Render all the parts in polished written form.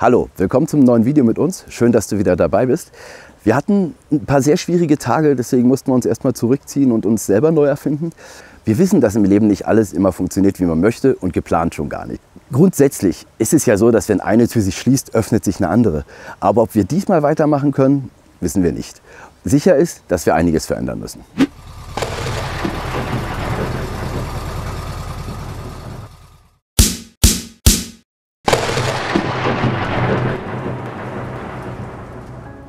Hallo, willkommen zum neuen Video mit uns. Schön, dass du wieder dabei bist. Wir hatten ein paar sehr schwierige Tage, deswegen mussten wir uns erstmal zurückziehen und uns selber neu erfinden. Wir wissen, dass im Leben nicht alles immer funktioniert, wie man möchte und geplant schon gar nicht. Grundsätzlich ist es ja so, dass wenn eine Tür sich schließt, öffnet sich eine andere. Aber ob wir diesmal weitermachen können, wissen wir nicht. Sicher ist, dass wir einiges verändern müssen.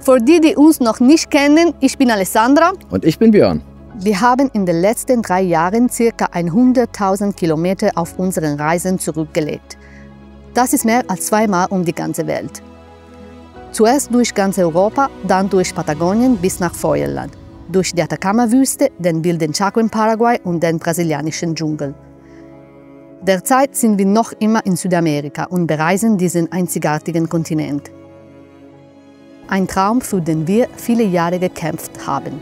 Für die, die uns noch nicht kennen, ich bin Alessandra. Und ich bin Björn. Wir haben in den letzten 3 Jahren ca. 100.000 Kilometer auf unseren Reisen zurückgelegt. Das ist mehr als 2-mal um die ganze Welt. Zuerst durch ganz Europa, dann durch Patagonien bis nach Feuerland, durch die Atacama-Wüste, den wilden Chaco in Paraguay und den brasilianischen Dschungel. Derzeit sind wir noch immer in Südamerika und bereisen diesen einzigartigen Kontinent. Ein Traum, für den wir viele Jahre gekämpft haben.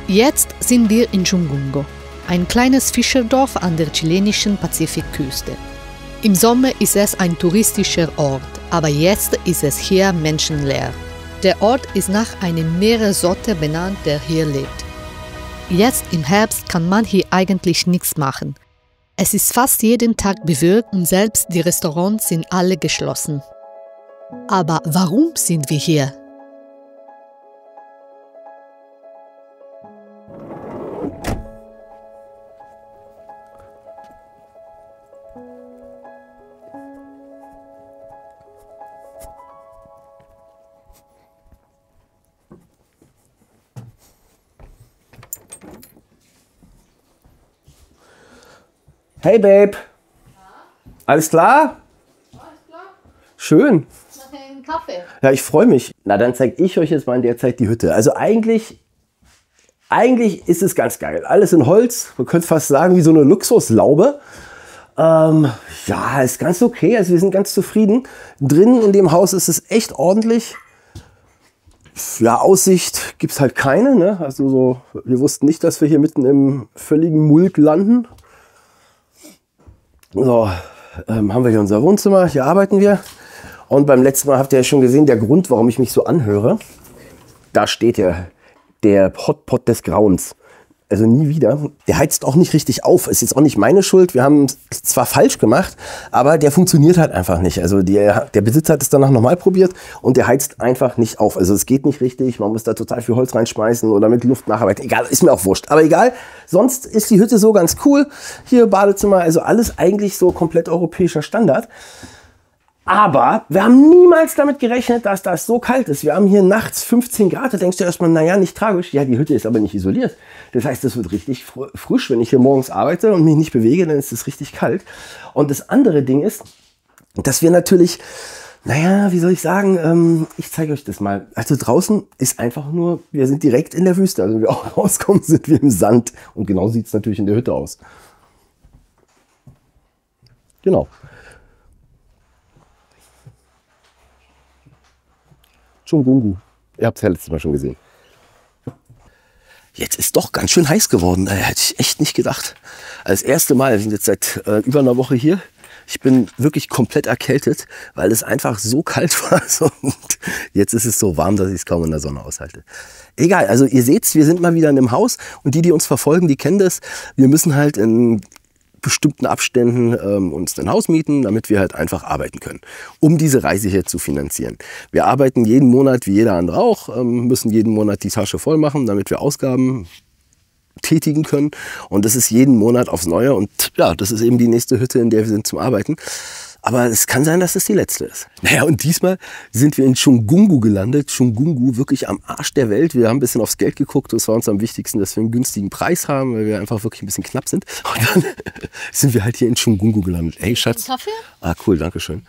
Jetzt sind wir in Chungungo, ein kleines Fischerdorf an der chilenischen Pazifikküste. Im Sommer ist es ein touristischer Ort, aber jetzt ist es hier menschenleer. Der Ort ist nach einem Meeressorte benannt, der hier lebt. Jetzt im Herbst kann man hier eigentlich nichts machen. Es ist fast jeden Tag bewölkt und selbst die Restaurants sind alle geschlossen. Aber warum sind wir hier? Hey Babe, alles klar? Alles klar. Schön. Noch einen Kaffee. Ja, ich freue mich. Na, dann zeige ich euch jetzt mal in der Zeit die Hütte. Also eigentlich ist es ganz geil. Alles in Holz, man könnte fast sagen wie so eine Luxuslaube. Ja, ist ganz okay, also wir sind ganz zufrieden. Drinnen in dem Haus ist es echt ordentlich. Ja, Aussicht gibt es halt keine, ne? Also so, wir wussten nicht, dass wir hier mitten im völligen Mulk landen. So, haben wir hier unser Wohnzimmer, hier arbeiten wir. Und beim letzten Mal habt ihr ja schon gesehen, der Grund, warum ich mich so anhöre. Da steht ja der Hotpot des Grauens. Also nie wieder. Der heizt auch nicht richtig auf. Ist jetzt auch nicht meine Schuld. Wir haben es zwar falsch gemacht, aber der funktioniert halt einfach nicht. Also der Besitzer hat es danach nochmal probiert und der heizt einfach nicht auf. Also es geht nicht richtig. Man muss da total viel Holz reinschmeißen oder mit Luft nacharbeiten. Egal, ist mir auch wurscht. Aber egal. Sonst ist die Hütte so ganz cool. Hier Badezimmer, also alles eigentlich so komplett europäischer Standard. Aber wir haben niemals damit gerechnet, dass das so kalt ist. Wir haben hier nachts 15 Grad. Da denkst du erstmal, naja, nicht tragisch. Ja, die Hütte ist aber nicht isoliert. Das heißt, es wird richtig frisch. Wenn ich hier morgens arbeite und mich nicht bewege, dann ist es richtig kalt. Und das andere Ding ist, dass wir natürlich, naja, wie soll ich sagen, ich zeige euch das mal. Also draußen ist einfach nur, wir sind direkt in der Wüste. Also wenn wir auch rauskommen, sind wir im Sand. Und genau sieht es natürlich in der Hütte aus. Genau. Chungungo. Ihr habt es ja letztes Mal schon gesehen. Jetzt ist doch ganz schön heiß geworden. Hätte ich echt nicht gedacht. Das erste Mal, wir sind jetzt seit über einer Woche hier. Ich bin wirklich komplett erkältet, weil es einfach so kalt war. Und jetzt ist es so warm, dass ich es kaum in der Sonne aushalte. Egal, also ihr seht, wir sind mal wieder in einem Haus. Und die uns verfolgen, die kennen das. Wir müssen halt in bestimmten Abständen uns ein Haus mieten, damit wir halt einfach arbeiten können, um diese Reise hier zu finanzieren. Wir arbeiten jeden Monat, wie jeder andere auch, müssen jeden Monat die Tasche voll machen, damit wir Ausgaben tätigen können. Und das ist jeden Monat aufs Neue. Und ja, das ist eben die nächste Hütte, in der wir sind zum Arbeiten. Aber es kann sein, dass es die letzte ist. Naja, und diesmal sind wir in Chungungu gelandet. Chungungu, wirklich am Arsch der Welt. Wir haben ein bisschen aufs Geld geguckt. Es war uns am wichtigsten, dass wir einen günstigen Preis haben, weil wir einfach wirklich ein bisschen knapp sind. Und dann sind wir halt hier in Chungungu gelandet. Ey, Schatz. Kaffee? Ah, cool, danke schön.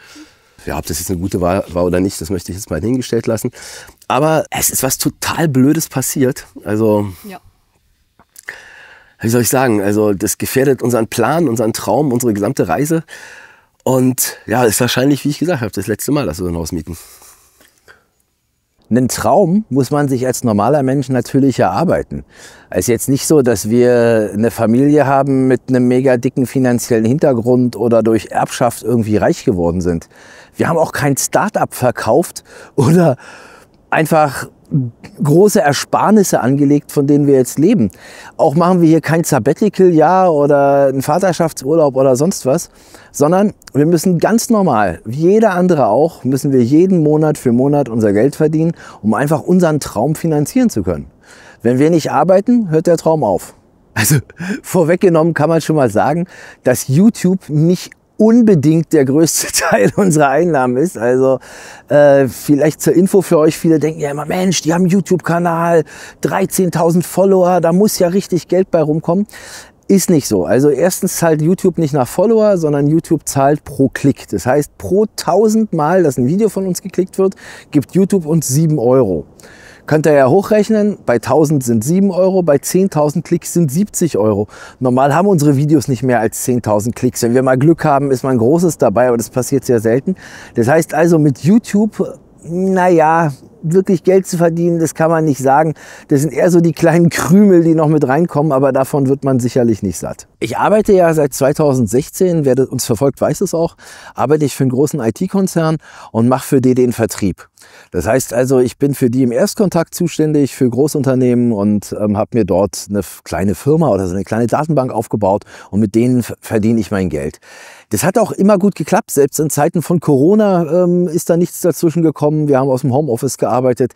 Ja, ob das jetzt eine gute Wahl war oder nicht, das möchte ich jetzt mal hingestellt lassen. Aber es ist was total Blödes passiert. Also, ja. Wie soll ich sagen? Also, das gefährdet unseren Plan, unseren Traum, unsere gesamte Reise. Und ja, ist wahrscheinlich, wie ich gesagt habe, das letzte Mal, dass wir ein Haus mieten. Einen Traum muss man sich als normaler Mensch natürlich erarbeiten. Es ist jetzt nicht so, dass wir eine Familie haben mit einem mega dicken finanziellen Hintergrund oder durch Erbschaft irgendwie reich geworden sind. Wir haben auch kein Start-up verkauft oder einfach große Ersparnisse angelegt, von denen wir jetzt leben. Auch machen wir hier kein Sabbatical-Jahr oder einen Vaterschaftsurlaub oder sonst was, sondern wir müssen ganz normal, wie jeder andere auch, müssen wir jeden Monat für Monat unser Geld verdienen, um einfach unseren Traum finanzieren zu können. Wenn wir nicht arbeiten, hört der Traum auf. Also vorweggenommen kann man schon mal sagen, dass YouTube nicht unbedingt der größte Teil unserer Einnahmen ist. Also vielleicht zur Info für euch, viele denken ja immer, Mensch, die haben einen YouTube-Kanal, 13.000 Follower, da muss ja richtig Geld bei rumkommen. Ist nicht so. Also erstens zahlt YouTube nicht nach Follower, sondern YouTube zahlt pro Klick. Das heißt, pro 1000 Mal, dass ein Video von uns geklickt wird, gibt YouTube uns 7 Euro. Könnt ihr ja hochrechnen, bei 1000 sind 7 Euro, bei 10.000 Klicks sind 70 Euro. Normal haben unsere Videos nicht mehr als 10.000 Klicks. Wenn wir mal Glück haben, ist mal ein großes dabei, aber das passiert sehr selten. Das heißt also mit YouTube, naja, wirklich Geld zu verdienen, das kann man nicht sagen. Das sind eher so die kleinen Krümel, die noch mit reinkommen, aber davon wird man sicherlich nicht satt. Ich arbeite ja seit 2016, wer uns verfolgt, weiß es auch, arbeite ich für einen großen IT-Konzern und mache für die den Vertrieb. Das heißt also, ich bin für die im Erstkontakt zuständig, für Großunternehmen und habe mir dort eine kleine Firma oder so eine kleine Datenbank aufgebaut und mit denen verdiene ich mein Geld. Das hat auch immer gut geklappt, selbst in Zeiten von Corona ist da nichts dazwischen gekommen. Wir haben aus dem Homeoffice gearbeitet.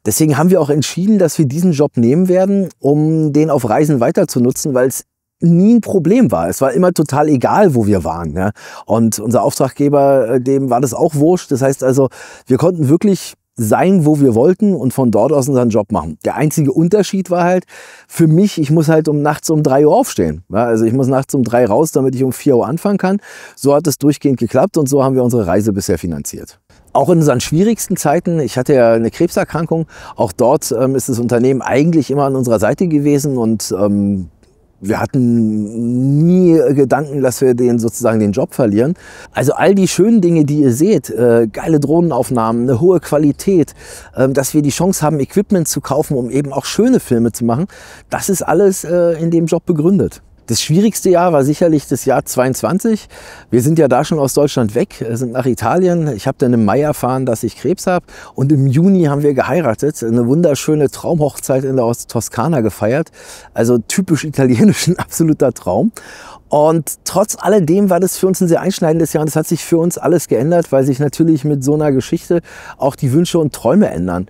Deswegen haben wir auch entschieden, dass wir diesen Job nehmen werden, um den auf Reisen weiter zu nutzen, weil es nie ein Problem war. Es war immer total egal, wo wir waren. Ja. Und unser Auftraggeber, dem war das auch wurscht. Das heißt also, wir konnten wirklich sein, wo wir wollten und von dort aus unseren Job machen. Der einzige Unterschied war halt, für mich, ich muss halt nachts um 3 Uhr aufstehen. Ja, also ich muss nachts um 3 raus, damit ich um 4 Uhr anfangen kann. So hat es durchgehend geklappt und so haben wir unsere Reise bisher finanziert. Auch in unseren schwierigsten Zeiten, ich hatte ja eine Krebserkrankung, auch dort ist das Unternehmen eigentlich immer an unserer Seite gewesen und wir hatten nie Gedanken, dass wir sozusagen den Job verlieren. Also all die schönen Dinge, die ihr seht, geile Drohnenaufnahmen, eine hohe Qualität, dass wir die Chance haben, Equipment zu kaufen, um eben auch schöne Filme zu machen, das ist alles in dem Job begründet. Das schwierigste Jahr war sicherlich das Jahr 22. Wir sind ja da schon aus Deutschland weg, sind nach Italien. Ich habe dann im Mai erfahren, dass ich Krebs habe. Und im Juni haben wir geheiratet, eine wunderschöne Traumhochzeit in der Toskana gefeiert. Also typisch italienisch, ein absoluter Traum. Und trotz alledem war das für uns ein sehr einschneidendes Jahr und es hat sich für uns alles geändert, weil sich natürlich mit so einer Geschichte auch die Wünsche und Träume ändern.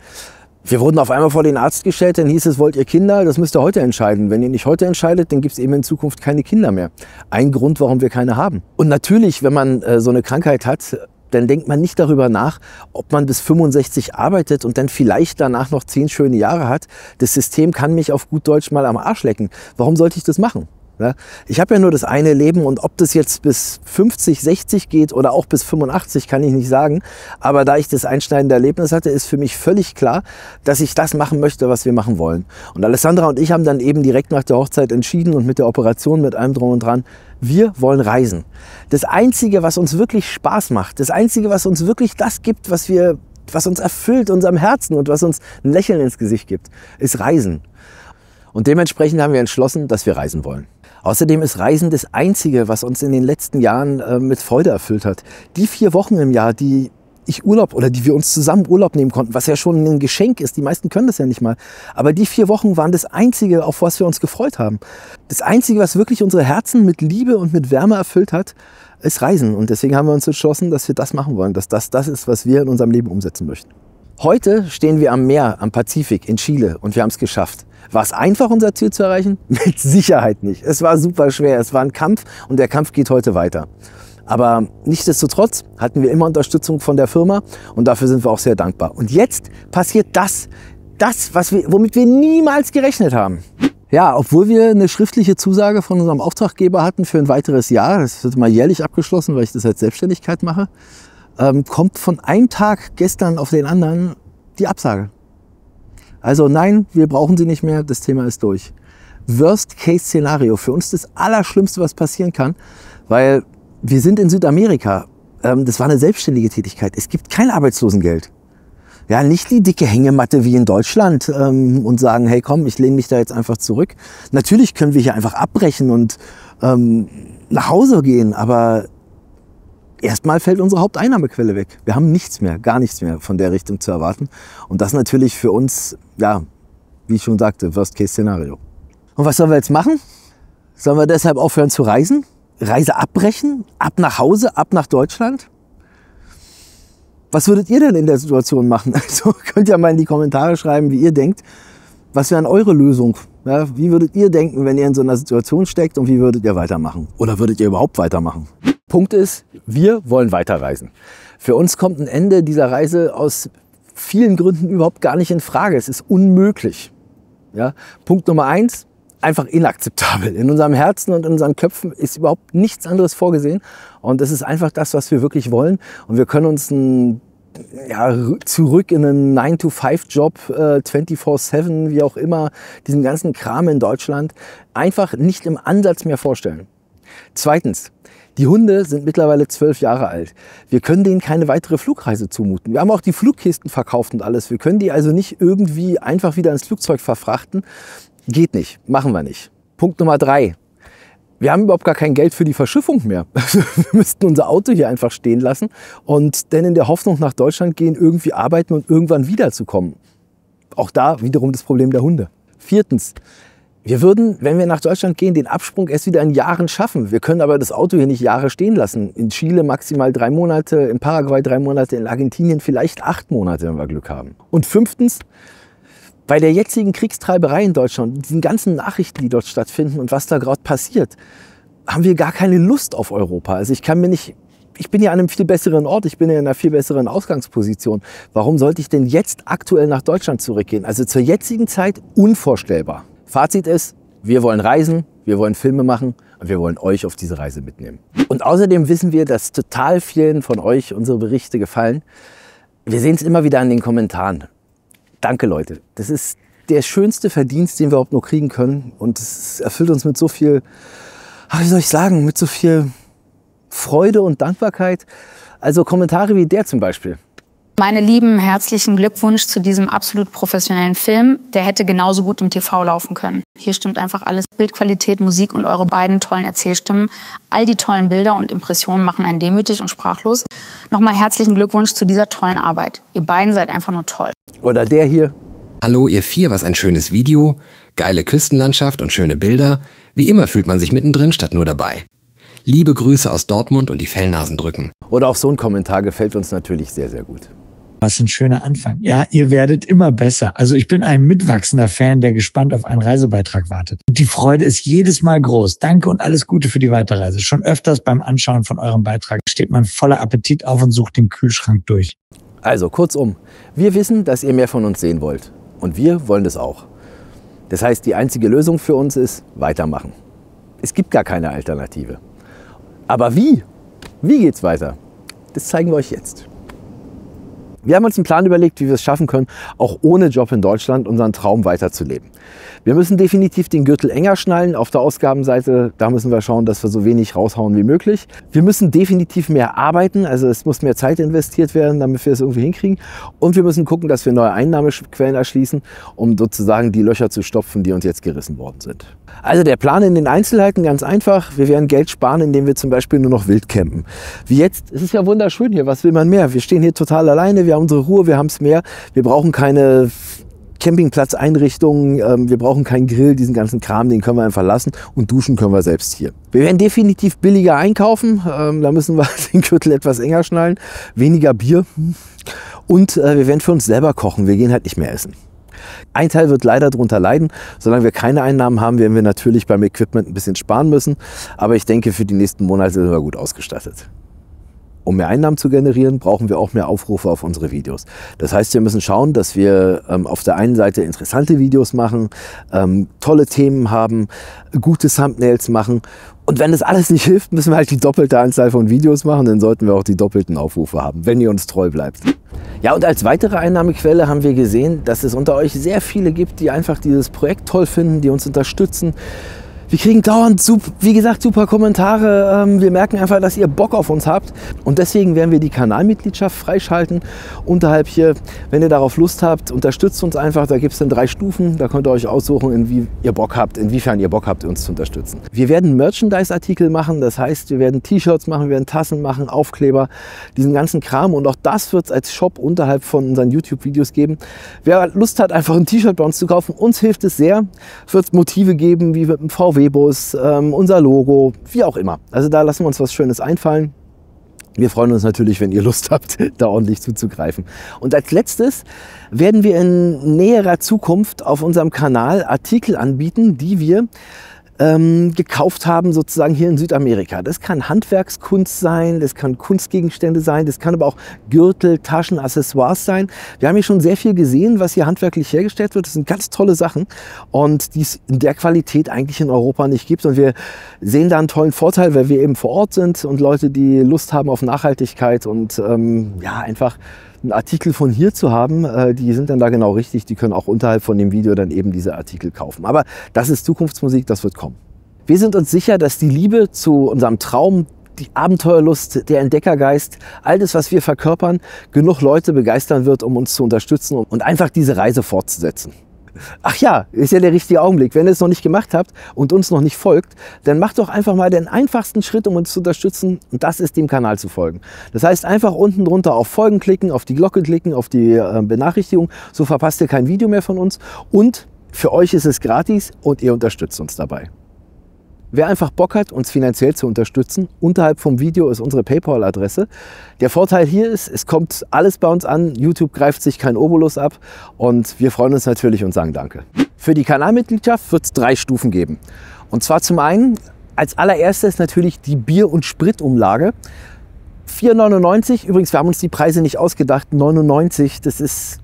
Wir wurden auf einmal vor den Arzt gestellt, dann hieß es, wollt ihr Kinder? Das müsst ihr heute entscheiden. Wenn ihr nicht heute entscheidet, dann gibt es eben in Zukunft keine Kinder mehr. Ein Grund, warum wir keine haben. Und natürlich, wenn man so eine Krankheit hat, dann denkt man nicht darüber nach, ob man bis 65 arbeitet und dann vielleicht danach noch 10 schöne Jahre hat. Das System kann mich auf gut Deutsch mal am Arsch lecken. Warum sollte ich das machen? Ja, ich habe ja nur das eine Leben und ob das jetzt bis 50, 60 geht oder auch bis 85, kann ich nicht sagen. Aber da ich das einschneidende Erlebnis hatte, ist für mich völlig klar, dass ich das machen möchte, was wir machen wollen. Und Alessandra und ich haben dann eben direkt nach der Hochzeit entschieden und mit der Operation, mit allem drum und dran, wir wollen reisen. Das Einzige, was uns wirklich Spaß macht, das Einzige, was uns wirklich das gibt, was uns erfüllt, unserem Herzen und was uns ein Lächeln ins Gesicht gibt, ist Reisen. Und dementsprechend haben wir entschlossen, dass wir reisen wollen. Außerdem ist Reisen das Einzige, was uns in den letzten Jahren mit Freude erfüllt hat. Die 4 Wochen im Jahr, die wir uns zusammen Urlaub nehmen konnten, was ja schon ein Geschenk ist, die meisten können das ja nicht mal. Aber die 4 Wochen waren das Einzige, auf was wir uns gefreut haben. Das Einzige, was wirklich unsere Herzen mit Liebe und mit Wärme erfüllt hat, ist Reisen. Und deswegen haben wir uns entschlossen, dass wir das machen wollen, dass das ist, was wir in unserem Leben umsetzen möchten. Heute stehen wir am Meer, am Pazifik, in Chile und wir haben es geschafft. War es einfach, unser Ziel zu erreichen? Mit Sicherheit nicht. Es war super schwer, es war ein Kampf und der Kampf geht heute weiter. Aber nichtsdestotrotz hatten wir immer Unterstützung von der Firma und dafür sind wir auch sehr dankbar. Und jetzt passiert das womit wir niemals gerechnet haben. Ja, obwohl wir eine schriftliche Zusage von unserem Auftraggeber hatten für ein weiteres Jahr, das wird mal jährlich abgeschlossen, weil ich das als Selbstständigkeit mache, kommt von einem Tag gestern auf den anderen die Absage. Also nein, wir brauchen sie nicht mehr, das Thema ist durch. Worst-Case-Szenario, für uns das Allerschlimmste, was passieren kann, weil wir sind in Südamerika. Das war eine selbstständige Tätigkeit. Es gibt kein Arbeitslosengeld. Ja, nicht die dicke Hängematte wie in Deutschland und sagen, hey komm, ich lehne mich da jetzt einfach zurück. Natürlich können wir hier einfach abbrechen und nach Hause gehen, aber erstmal fällt unsere Haupteinnahmequelle weg. Wir haben nichts mehr, gar nichts mehr von der Richtung zu erwarten. Und das natürlich für uns, ja, wie ich schon sagte, Worst-Case-Szenario. Und was sollen wir jetzt machen? Sollen wir deshalb aufhören zu reisen? Reise abbrechen? Ab nach Hause? Ab nach Deutschland? Was würdet ihr denn in der Situation machen? Also könnt ihr mal in die Kommentare schreiben, wie ihr denkt. Was wäre eure Lösung? Ja, wie würdet ihr denken, wenn ihr in so einer Situation steckt und wie würdet ihr weitermachen? Oder würdet ihr überhaupt weitermachen? Punkt ist, wir wollen weiterreisen. Für uns kommt ein Ende dieser Reise aus vielen Gründen überhaupt gar nicht in Frage. Es ist unmöglich. Ja? Punkt Nummer 1, einfach inakzeptabel. In unserem Herzen und in unseren Köpfen ist überhaupt nichts anderes vorgesehen. Und das ist einfach das, was wir wirklich wollen. Und wir können uns zurück in einen 9-to-5-Job, 24/7, wie auch immer, diesen ganzen Kram in Deutschland, einfach nicht im Ansatz mehr vorstellen. Zweitens, die Hunde sind mittlerweile 12 Jahre alt. Wir können denen keine weitere Flugreise zumuten. Wir haben auch die Flugkisten verkauft und alles. Wir können die also nicht irgendwie einfach wieder ins Flugzeug verfrachten. Geht nicht, machen wir nicht. Punkt Nummer 3. Wir haben überhaupt gar kein Geld für die Verschiffung mehr. Also wir müssten unser Auto hier einfach stehen lassen und dann in der Hoffnung nach Deutschland gehen, irgendwie arbeiten und irgendwann wiederzukommen. Auch da wiederum das Problem der Hunde. Viertens. Wir würden, wenn wir nach Deutschland gehen, den Absprung erst wieder in Jahren schaffen. Wir können aber das Auto hier nicht Jahre stehen lassen. In Chile maximal 3 Monate, in Paraguay 3 Monate, in Argentinien vielleicht 8 Monate, wenn wir Glück haben. Und 5. Bei der jetzigen Kriegstreiberei in Deutschland, diesen ganzen Nachrichten, die dort stattfinden und was da gerade passiert, haben wir gar keine Lust auf Europa. Also ich bin ja an einem viel besseren Ort, ich bin ja in einer viel besseren Ausgangsposition. Warum sollte ich denn jetzt aktuell nach Deutschland zurückgehen? Also zur jetzigen Zeit unvorstellbar. Fazit ist, wir wollen reisen, wir wollen Filme machen und wir wollen euch auf diese Reise mitnehmen. Und außerdem wissen wir, dass total vielen von euch unsere Berichte gefallen. Wir sehen es immer wieder an den Kommentaren. Danke Leute, das ist der schönste Verdienst, den wir überhaupt nur kriegen können. Und es erfüllt uns mit so viel, wie soll ich sagen, mit so viel Freude und Dankbarkeit. Also Kommentare wie der zum Beispiel. Meine Lieben, herzlichen Glückwunsch zu diesem absolut professionellen Film. Der hätte genauso gut im TV laufen können. Hier stimmt einfach alles. Bildqualität, Musik und eure beiden tollen Erzählstimmen. All die tollen Bilder und Impressionen machen einen demütig und sprachlos. Nochmal herzlichen Glückwunsch zu dieser tollen Arbeit. Ihr beiden seid einfach nur toll. Oder der hier. Hallo ihr 4, was ein schönes Video. Geile Küstenlandschaft und schöne Bilder. Wie immer fühlt man sich mittendrin statt nur dabei. Liebe Grüße aus Dortmund und die Fellnasen drücken. Oder auch so ein Kommentar gefällt uns natürlich sehr, sehr gut. Was ein schöner Anfang. Ja, ihr werdet immer besser. Also ich bin ein mitwachsender Fan, der gespannt auf einen Reisebeitrag wartet. Und die Freude ist jedes Mal groß. Danke und alles Gute für die Weiterreise. Schon öfters beim Anschauen von eurem Beitrag steht man voller Appetit auf und sucht den Kühlschrank durch. Also kurzum, wir wissen, dass ihr mehr von uns sehen wollt. Und wir wollen das auch. Das heißt, die einzige Lösung für uns ist weitermachen. Es gibt gar keine Alternative. Aber wie? Wie geht's weiter? Das zeigen wir euch jetzt. Wir haben uns einen Plan überlegt, wie wir es schaffen können, auch ohne Job in Deutschland unseren Traum weiterzuleben. Wir müssen definitiv den Gürtel enger schnallen auf der Ausgabenseite. Da müssen wir schauen, dass wir so wenig raushauen wie möglich. Wir müssen definitiv mehr arbeiten, also es muss mehr Zeit investiert werden, damit wir es irgendwie hinkriegen. Und wir müssen gucken, dass wir neue Einnahmequellen erschließen, um sozusagen die Löcher zu stopfen, die uns jetzt gerissen worden sind. Also der Plan in den Einzelheiten ganz einfach. Wir werden Geld sparen, indem wir zum Beispiel nur noch wild campen. Wie jetzt, es ist ja wunderschön hier, was will man mehr? Wir stehen hier total alleine, wir haben unsere Ruhe, wir haben es mehr. Wir brauchen keine Campingplatzeinrichtungen, wir brauchen keinen Grill, diesen ganzen Kram, den können wir einfach lassen und duschen können wir selbst hier. Wir werden definitiv billiger einkaufen, da müssen wir den Gürtel etwas enger schnallen, weniger Bier und wir werden für uns selber kochen, wir gehen halt nicht mehr essen. Ein Teil wird leider darunter leiden, solange wir keine Einnahmen haben, werden wir natürlich beim Equipment ein bisschen sparen müssen, aber ich denke, für die nächsten Monate sind wir gut ausgestattet. Um mehr Einnahmen zu generieren, brauchen wir auch mehr Aufrufe auf unsere Videos. Das heißt, wir müssen schauen, dass wir auf der einen Seite interessante Videos machen, tolle Themen haben, gute Thumbnails machen. Und wenn das alles nicht hilft, müssen wir halt die doppelte Anzahl von Videos machen. Dann sollten wir auch die doppelten Aufrufe haben, wenn ihr uns treu bleibt. Ja, und als weitere Einnahmequelle haben wir gesehen, dass es unter euch sehr viele gibt, die einfach dieses Projekt toll finden, die uns unterstützen. Wir kriegen dauernd, wie gesagt, super Kommentare. Wir merken einfach, dass ihr Bock auf uns habt. Und deswegen werden wir die Kanalmitgliedschaft freischalten. Unterhalb hier, wenn ihr darauf Lust habt, unterstützt uns einfach. Da gibt es dann 3 Stufen. Da könnt ihr euch aussuchen, inwiefern ihr Bock habt, uns zu unterstützen. Wir werden Merchandise-Artikel machen. Das heißt, wir werden T-Shirts machen, wir werden Tassen machen, Aufkleber, diesen ganzen Kram. Und auch das wird es als Shop unterhalb von unseren YouTube-Videos geben. Wer Lust hat, einfach ein T-Shirt bei uns zu kaufen, uns hilft es sehr. Es wird Motive geben, wie mit einem VW-Bus, unser Logo, wie auch immer. Also da lassen wir uns was Schönes einfallen. Wir freuen uns natürlich, wenn ihr Lust habt, da ordentlich zuzugreifen. Und als letztes werden wir in näherer Zukunft auf unserem Kanal Artikel anbieten, die wir gekauft haben, sozusagen hier in Südamerika. Das kann Handwerkskunst sein, das kann Kunstgegenstände sein, das kann aber auch Gürtel, Taschen, Accessoires sein. Wir haben hier schon sehr viel gesehen, was hier handwerklich hergestellt wird. Das sind ganz tolle Sachen und die es in der Qualität eigentlich in Europa nicht gibt. Und wir sehen da einen tollen Vorteil, weil wir eben vor Ort sind und Leute, die Lust haben auf Nachhaltigkeit und ja, einfach einen Artikel von hier zu haben, die sind dann da genau richtig. Die können auch unterhalb von dem Video dann eben diese Artikel kaufen. Aber das ist Zukunftsmusik, das wird kommen. Wir sind uns sicher, dass die Liebe zu unserem Traum, die Abenteuerlust, der Entdeckergeist, all das, was wir verkörpern, genug Leute begeistern wird, um uns zu unterstützen und einfach diese Reise fortzusetzen. Ach ja, ist ja der richtige Augenblick. Wenn ihr es noch nicht gemacht habt und uns noch nicht folgt, dann macht doch einfach mal den einfachsten Schritt, um uns zu unterstützen. Und das ist, dem Kanal zu folgen. Das heißt, einfach unten drunter auf Folgen klicken, auf die Glocke klicken, auf die Benachrichtigung. So verpasst ihr kein Video mehr von uns. Und für euch ist es gratis und ihr unterstützt uns dabei. Wer einfach Bock hat, uns finanziell zu unterstützen, unterhalb vom Video ist unsere PayPal-Adresse. Der Vorteil hier ist, es kommt alles bei uns an. YouTube greift sich kein Obolus ab und wir freuen uns natürlich und sagen Danke. Für die Kanalmitgliedschaft wird es 3 Stufen geben. Und zwar zum einen, als allererstes natürlich die Bier- und Spritumlage. 4,99 €. Übrigens, wir haben uns die Preise nicht ausgedacht. 99, das ist...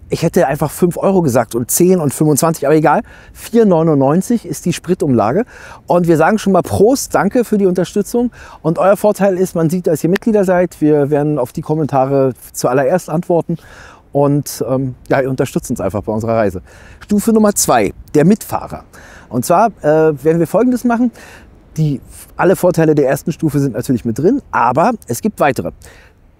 Ich hätte einfach 5 € gesagt und 10 und 25, aber egal. 4,99 € ist die Spritumlage. Und wir sagen schon mal Prost, danke für die Unterstützung. Und euer Vorteil ist, man sieht, dass ihr Mitglieder seid. Wir werden auf die Kommentare zuallererst antworten. Und ja, ihr unterstützt uns einfach bei unserer Reise. Stufe Nummer 2, der Mitfahrer. Und zwar werden wir Folgendes machen. Alle Vorteile der ersten Stufe sind natürlich mit drin, aber es gibt weitere.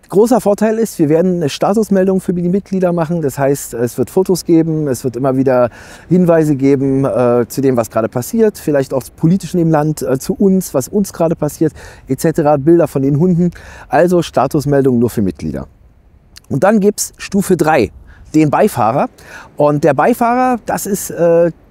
Großer Vorteil ist, wir werden eine Statusmeldung für die Mitglieder machen. Das heißt, es wird Fotos geben, es wird immer wieder Hinweise geben zu dem, was gerade passiert. Vielleicht auch politisch in dem Land, zu uns, was uns gerade passiert, etc. Bilder von den Hunden. Also Statusmeldung nur für Mitglieder. Und dann gibt es Stufe 3, den Beifahrer. Und der Beifahrer, das ist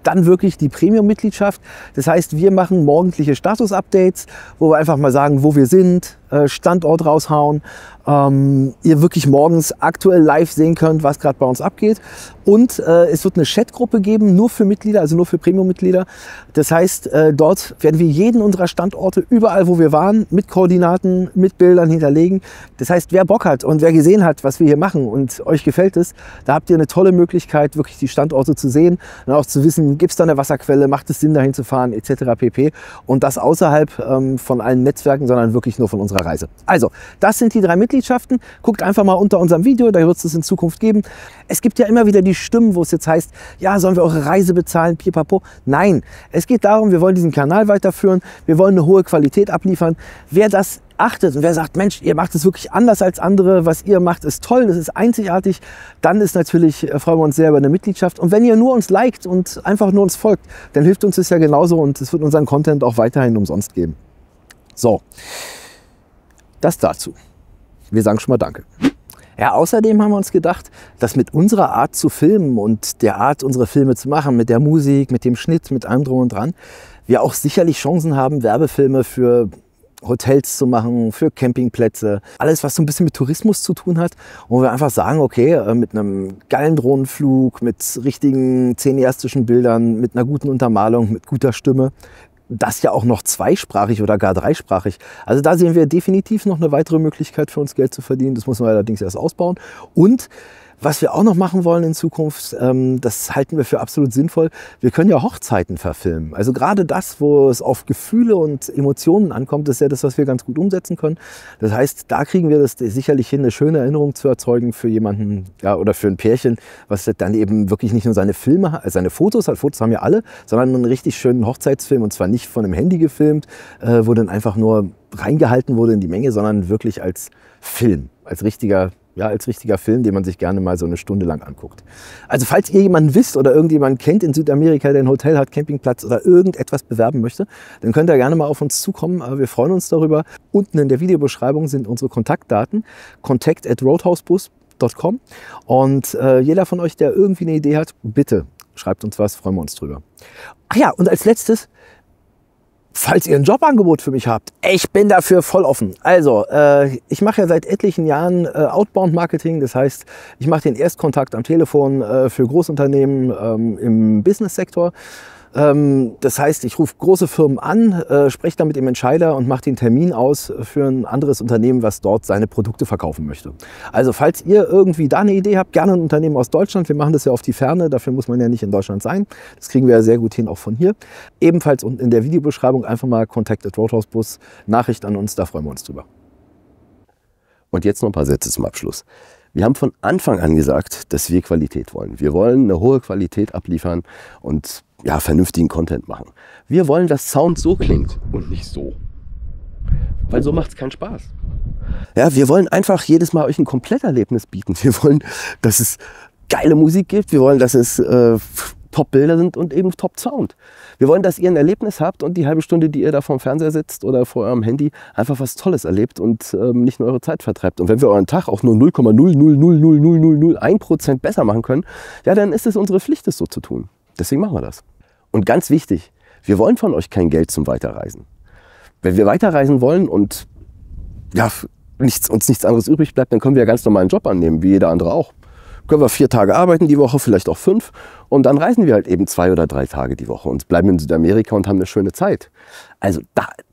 dann wirklich die Premium-Mitgliedschaft. Das heißt, wir machen morgendliche Status-Updates, wo wir einfach mal sagen, wo wir sind, Standort raushauen, ihr wirklich morgens aktuell live sehen könnt, was gerade bei uns abgeht. Und es wird eine Chatgruppe geben, nur für Mitglieder, also nur für Premium-Mitglieder. Das heißt, dort werden wir jeden unserer Standorte, überall wo wir waren, mit Koordinaten, mit Bildern hinterlegen. Das heißt, wer Bock hat und wer gesehen hat, was wir hier machen und euch gefällt es, da habt ihr eine tolle Möglichkeit, wirklich die Standorte zu sehen und auch zu wissen, gibt es da eine Wasserquelle, macht es Sinn, dahin zu fahren, etc. pp. Und das außerhalb von allen Netzwerken, sondern wirklich nur von unserer Reise. Also, das sind die 3 Mitgliedschaften. Guckt einfach mal unter unserem Video, da wird es in Zukunft geben. Es gibt ja immer wieder die Stimmen, wo es jetzt heißt, ja, sollen wir eure Reise bezahlen, pipapo. Nein, es geht darum, wir wollen diesen Kanal weiterführen, wir wollen eine hohe Qualität abliefern. Wer das achtet und wer sagt, Mensch, ihr macht es wirklich anders als andere, was ihr macht, ist toll, das ist einzigartig, dann ist natürlich, freuen wir uns sehr über eine Mitgliedschaft. Und wenn ihr nur uns liked und einfach nur uns folgt, dann hilft uns das ja genauso und es wird unseren Content auch weiterhin umsonst geben. So, das dazu. Wir sagen schon mal Danke. Ja, außerdem haben wir uns gedacht, dass mit unserer Art zu filmen und der Art, unsere Filme zu machen, mit der Musik, mit dem Schnitt, mit allem drum und dran, wir auch sicherlich Chancen haben, Werbefilme für Hotels zu machen, für Campingplätze, alles, was so ein bisschen mit Tourismus zu tun hat, wo wir einfach sagen, okay, mit einem geilen Drohnenflug, mit richtigen cineastischen Bildern, mit einer guten Untermalung, mit guter Stimme, das ja auch noch zweisprachig oder gar dreisprachig. Also da sehen wir definitiv noch eine weitere Möglichkeit für uns Geld zu verdienen. Das muss man allerdings erst ausbauen. Und was wir auch noch machen wollen in Zukunft, das halten wir für absolut sinnvoll. Wir können ja Hochzeiten verfilmen. Also gerade das, wo es auf Gefühle und Emotionen ankommt, ist ja das, was wir ganz gut umsetzen können. Das heißt, da kriegen wir das sicherlich hin, eine schöne Erinnerung zu erzeugen für jemanden, ja, oder für ein Pärchen, was dann eben wirklich nicht nur seine Filme, seine Fotos hat, Fotos haben ja alle, sondern einen richtig schönen Hochzeitsfilm, und zwar nicht von einem Handy gefilmt, wo dann einfach nur reingehalten wurde in die Menge, sondern wirklich als Film, als richtiger Film, den man sich gerne mal so eine Stunde lang anguckt. Also falls ihr jemanden wisst oder irgendjemanden kennt in Südamerika, der ein Hotel hat, Campingplatz oder irgendetwas bewerben möchte, dann könnt ihr gerne mal auf uns zukommen. Wir freuen uns darüber. Unten in der Videobeschreibung sind unsere Kontaktdaten, contact@roadhousebus.com, und jeder von euch, der irgendwie eine Idee hat, bitte schreibt uns was, freuen wir uns drüber. Ach ja, und als letztes, falls ihr ein Jobangebot für mich habt, ich bin dafür voll offen. Also, ich mache ja seit etlichen Jahren Outbound-Marketing. Das heißt, ich mache den Erstkontakt am Telefon für Großunternehmen im Business-Sektor. Das heißt, ich rufe große Firmen an, spreche dann mit dem Entscheider und mache den Termin aus für ein anderes Unternehmen, was dort seine Produkte verkaufen möchte. Also falls ihr irgendwie da eine Idee habt, gerne ein Unternehmen aus Deutschland. Wir machen das ja auf die Ferne, dafür muss man ja nicht in Deutschland sein. Das kriegen wir ja sehr gut hin, auch von hier. Ebenfalls unten in der Videobeschreibung einfach mal contact@roadhousebus, Nachricht an uns, da freuen wir uns drüber. Und jetzt noch ein paar Sätze zum Abschluss. Wir haben von Anfang an gesagt, dass wir Qualität wollen. Wir wollen eine hohe Qualität abliefern und ja, vernünftigen Content machen. Wir wollen, dass Sound so klingt und nicht so. Weil so macht es keinen Spaß. Ja, wir wollen einfach jedes Mal euch ein Kompletterlebnis bieten. Wir wollen, dass es geile Musik gibt. Wir wollen, dass es Top-Bilder sind und eben Top-Sound. Wir wollen, dass ihr ein Erlebnis habt und die halbe Stunde, die ihr da vorm Fernseher sitzt oder vor eurem Handy, einfach was Tolles erlebt und nicht nur eure Zeit vertreibt. Und wenn wir euren Tag auch nur 0,0000001% besser machen können, ja, dann ist es unsere Pflicht, es so zu tun. Deswegen machen wir das. Und ganz wichtig, wir wollen von euch kein Geld zum Weiterreisen. Wenn wir weiterreisen wollen und ja, uns nichts anderes übrig bleibt, dann können wir ja ganz normalen Job annehmen, wie jeder andere auch. Können wir 4 Tage arbeiten die Woche, vielleicht auch 5, und dann reisen wir halt eben 2 oder 3 Tage die Woche und bleiben in Südamerika und haben eine schöne Zeit. Also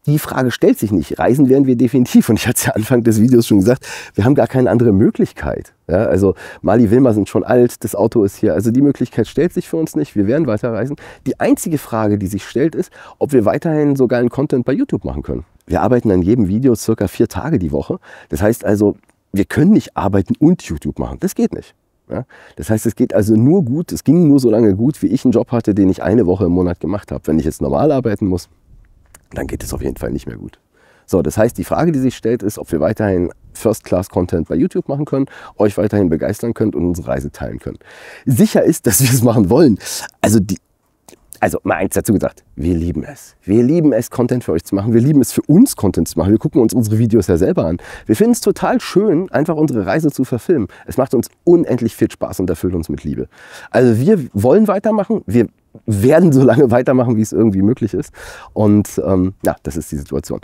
die Frage stellt sich nicht. Reisen werden wir definitiv, und ich hatte es ja Anfang des Videos schon gesagt, wir haben gar keine andere Möglichkeit. Ja, also Mali, Wilma sind schon alt, das Auto ist hier, also die Möglichkeit stellt sich für uns nicht, wir werden weiterreisen. Die einzige Frage, die sich stellt, ist, ob wir weiterhin so geilen Content bei YouTube machen können. Wir arbeiten an jedem Video circa 4 Tage die Woche. Das heißt also, wir können nicht arbeiten und YouTube machen. Das geht nicht. Ja, das heißt, es geht also nur gut, es ging nur so lange gut, wie ich einen Job hatte, den ich 1 Woche im Monat gemacht habe. Wenn ich jetzt normal arbeiten muss, dann geht es auf jeden Fall nicht mehr gut. So, das heißt, die Frage, die sich stellt, ist, ob wir weiterhin First-Class-Content bei YouTube machen können, euch weiterhin begeistern könnt und unsere Reise teilen können. Sicher ist, dass wir es machen wollen. Also mal eins dazu gesagt, wir lieben es. Wir lieben es, Content für euch zu machen. Wir lieben es, für uns Content zu machen. Wir gucken uns unsere Videos ja selber an. Wir finden es total schön, einfach unsere Reise zu verfilmen. Es macht uns unendlich viel Spaß und erfüllt uns mit Liebe. Also wir wollen weitermachen. Wir werden so lange weitermachen, wie es irgendwie möglich ist. Und ja, das ist die Situation.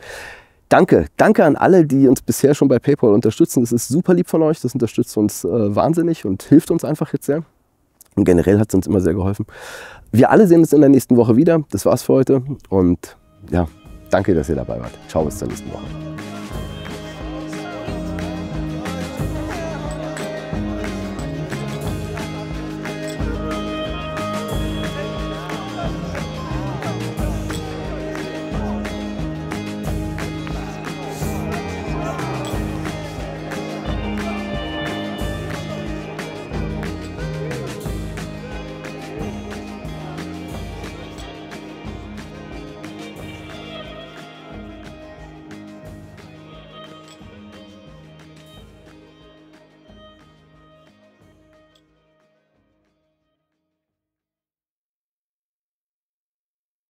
Danke an alle, die uns bisher schon bei PayPal unterstützen. Das ist super lieb von euch. Das unterstützt uns wahnsinnig und hilft uns einfach jetzt sehr. Und generell hat es uns immer sehr geholfen. Wir alle sehen uns in der nächsten Woche wieder. Das war's für heute. Und ja, danke, dass ihr dabei wart. Ciao, bis zur nächsten Woche.